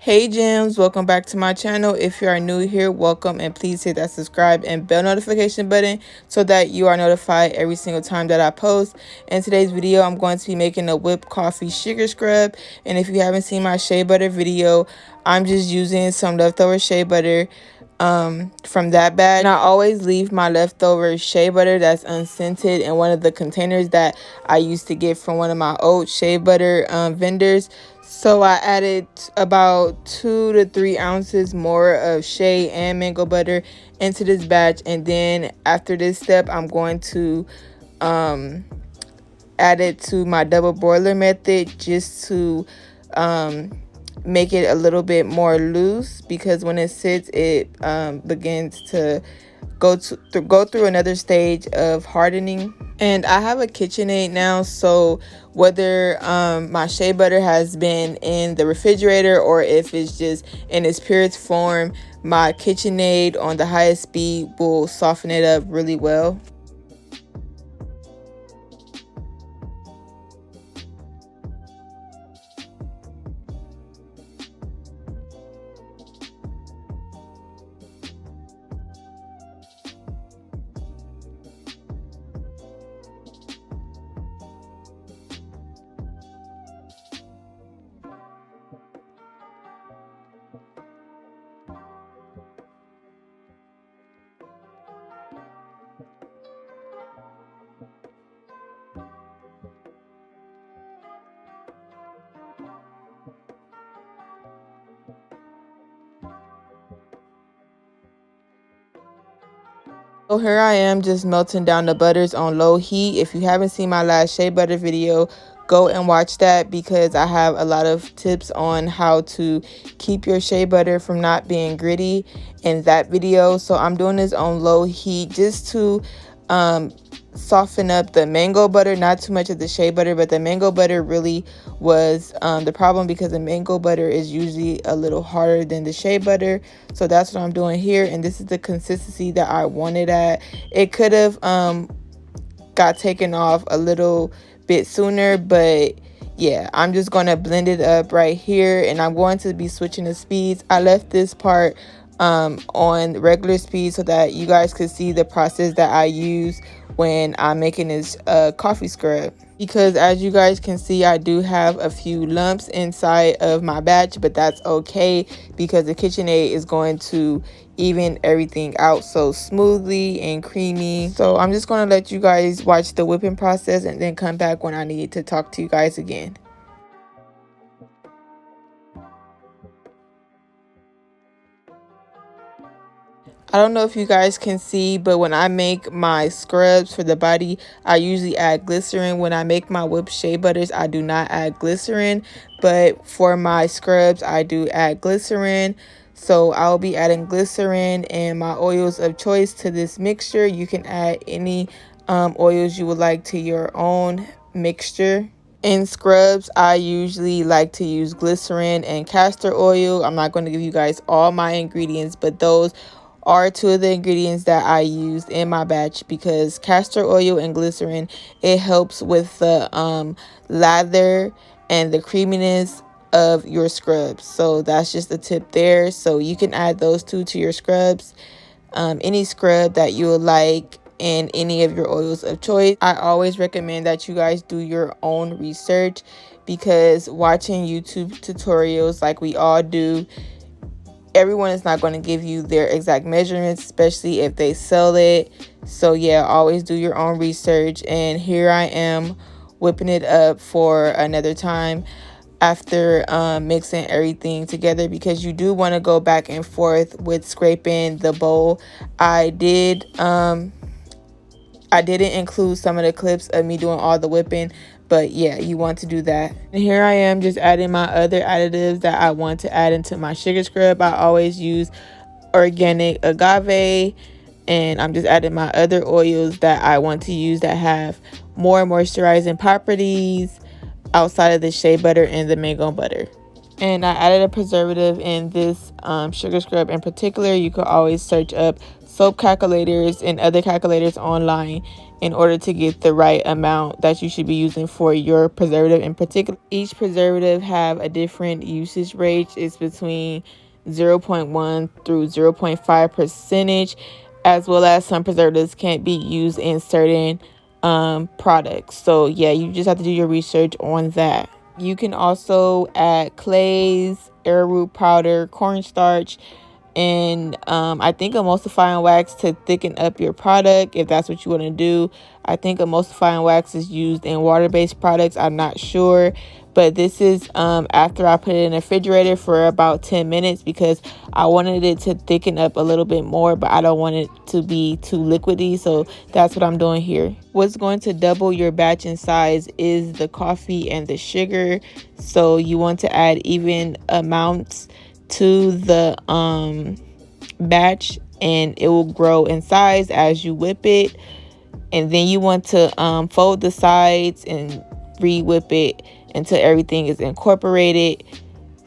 Hey gems, welcome back to my channel. If you are new here, welcome, and please hit that subscribe and bell notification button so that you are notified every single time that I post. In today's video, I'm going to be making a whipped coffee sugar scrub, and if you haven't seen my shea butter video, I'm just using some leftover shea butter from that batch, and I always leave my leftover shea butter that's unscented in one of the containers that I used to get from one of my old shea butter vendors. So I added about 2 to 3 ounces more of shea and mango butter into this batch, and then after this step I'm going to add it to my double boiler method just to make it a little bit more loose, because when it sits it begins to go through another stage of hardening. And I have a KitchenAid now, so whether my shea butter has been in the refrigerator or if it's just in its purest form, my KitchenAid on the highest speed will soften it up really well. So here I am just melting down the butters on low heat. If you haven't seen my last shea butter video, go and watch that, because I have a lot of tips on how to keep your shea butter from not being gritty in that video. So I'm doing this on low heat just to soften up the mango butter, not too much of the shea butter, but the mango butter really was the problem, because the mango butter is usually a little harder than the shea butter. So that's what I'm doing here, and this is the consistency that I wanted at. It could have got taken off a little bit sooner, but yeah, I'm just going to blend it up right here, and I'm going to be switching the speeds. I left this part on regular speed so that you guys could see the process that I use when I'm making this coffee scrub, because as you guys can see, I do have a few lumps inside of my batch, but that's okay because the KitchenAid is going to even everything out so smoothly and creamy. So I'm just going to let you guys watch the whipping process and then come back when I need to talk to you guys again. I don't know if you guys can see, but when I make my scrubs for the body, I usually add glycerin. When I make my whipped shea butters, I do not add glycerin, but for my scrubs, I do add glycerin. So I'll be adding glycerin and my oils of choice to this mixture. You can add any oils you would like to your own mixture. In scrubs, I usually like to use glycerin and castor oil. I'm not going to give you guys all my ingredients, but those are two of the ingredients that I used in my batch, because castor oil and glycerin, it helps with the lather and the creaminess of your scrubs. So that's just a tip there. So you can add those two to your scrubs, any scrub that you would like, and any of your oils of choice. I always recommend that you guys do your own research, because watching YouTube tutorials like we all do, everyone is not going to give you their exact measurements, especially if they sell it. So yeah, always do your own research. And here I am whipping it up for another time after mixing everything together, because you do want to go back and forth with scraping the bowl. I didn't include some of the clips of me doing all the whipping, but yeah, you want to do that. And here I am just adding my other additives that I want to add into my sugar scrub. I always use organic agave, and I'm just adding my other oils that I want to use that have more moisturizing properties outside of the shea butter and the mango butter. And I added a preservative in this sugar scrub in particular. You could always search up soap calculators and other calculators online in order to get the right amount that you should be using for your preservative in particular. Each preservative have a different usage rate. It's between 0.1 through 0.5 percentage, as well as some preservatives can't be used in certain products. So yeah, you just have to do your research on that. You can also add clays, arrowroot powder, cornstarch, and I think emulsifying wax to thicken up your product if that's what you want to do. I think emulsifying wax is used in water-based products. I'm not sure, but this is after I put it in the refrigerator for about 10 minutes because I wanted it to thicken up a little bit more, but I don't want it to be too liquidy, so that's what I'm doing here. What's going to double your batch in size is the coffee and the sugar, so you want to add even amounts to the batch, and it will grow in size as you whip it. And then you want to fold the sides and re-whip it until everything is incorporated.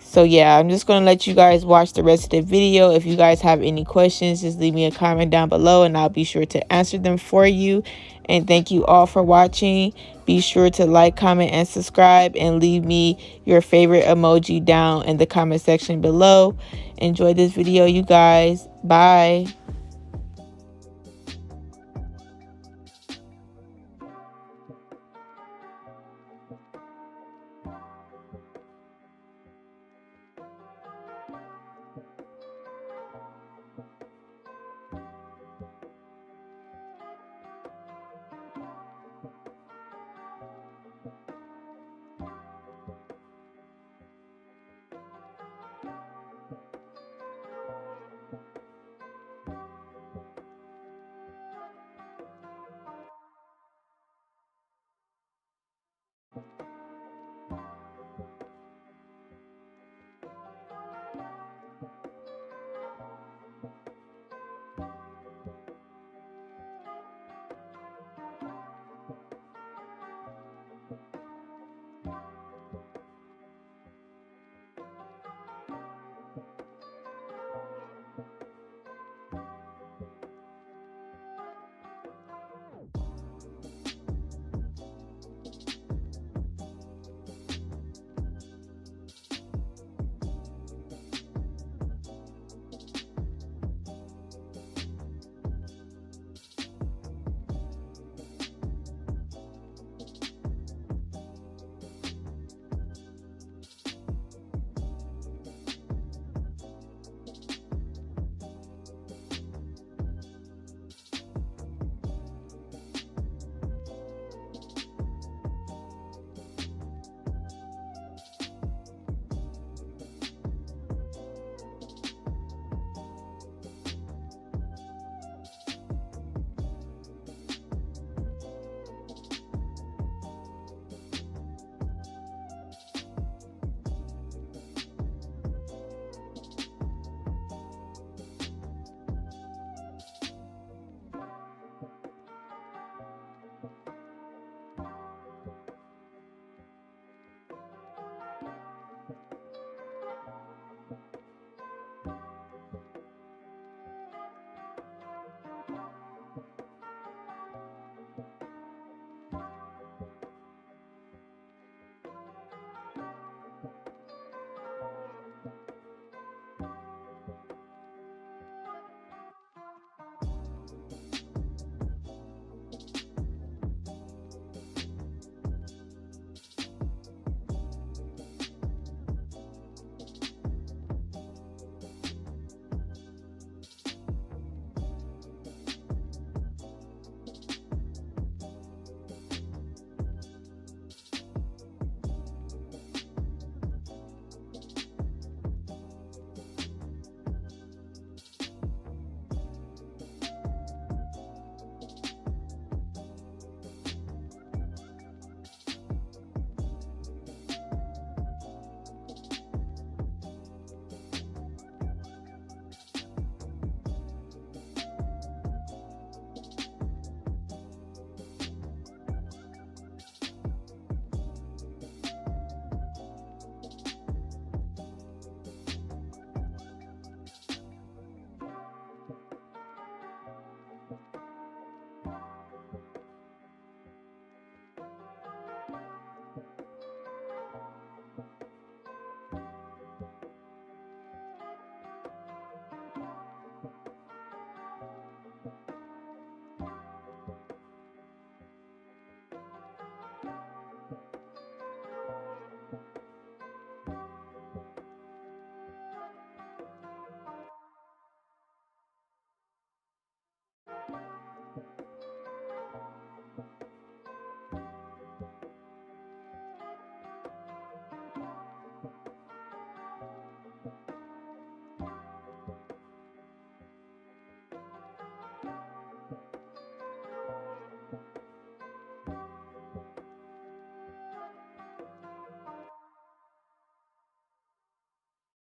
So yeah, I'm just going to let you guys watch the rest of the video. If you guys have any questions, just leave me a comment down below and I'll be sure to answer them for you. And thank you all for watching. Be sure to like, comment, and subscribe, and leave me your favorite emoji down in the comment section below. Enjoy this video, you guys. Bye.